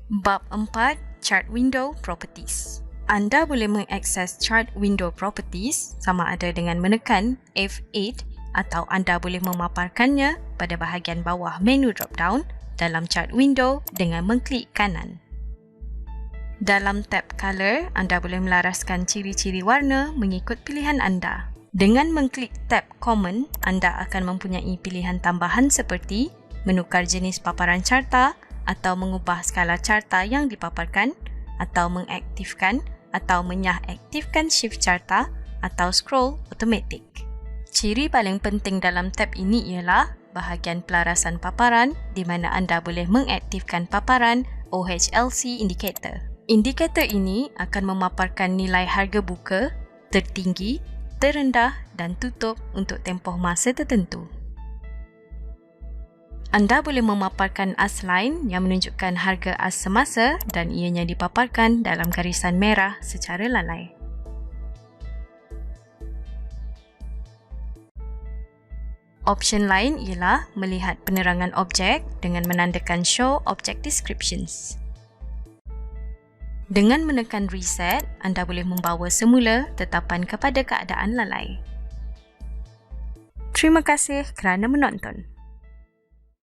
Bab 4, Chart Window Properties. Anda boleh mengakses Chart Window Properties sama ada dengan menekan F8 atau anda boleh memaparkannya pada bahagian bawah menu drop-down dalam Chart Window dengan mengklik kanan. Dalam tab Color, anda boleh melaraskan ciri-ciri warna mengikut pilihan anda. Dengan mengklik tab Common, anda akan mempunyai pilihan tambahan seperti menukar jenis paparan carta atau mengubah skala carta yang dipaparkan, atau mengaktifkan atau menyah-aktifkan shift carta atau scroll automatic. Ciri paling penting dalam tab ini ialah bahagian pelarasan paparan di mana anda boleh mengaktifkan paparan OHLC indicator. Indikator ini akan memaparkan nilai harga buka, tertinggi, terendah dan tutup untuk tempoh masa tertentu. Anda boleh memaparkan as line yang menunjukkan harga as semasa dan ianya dipaparkan dalam garisan merah secara lalai. Option lain ialah melihat penerangan objek dengan menandakan Show Object Descriptions. Dengan menekan Reset, anda boleh membawa semula tetapan kepada keadaan lalai. Terima kasih kerana menonton.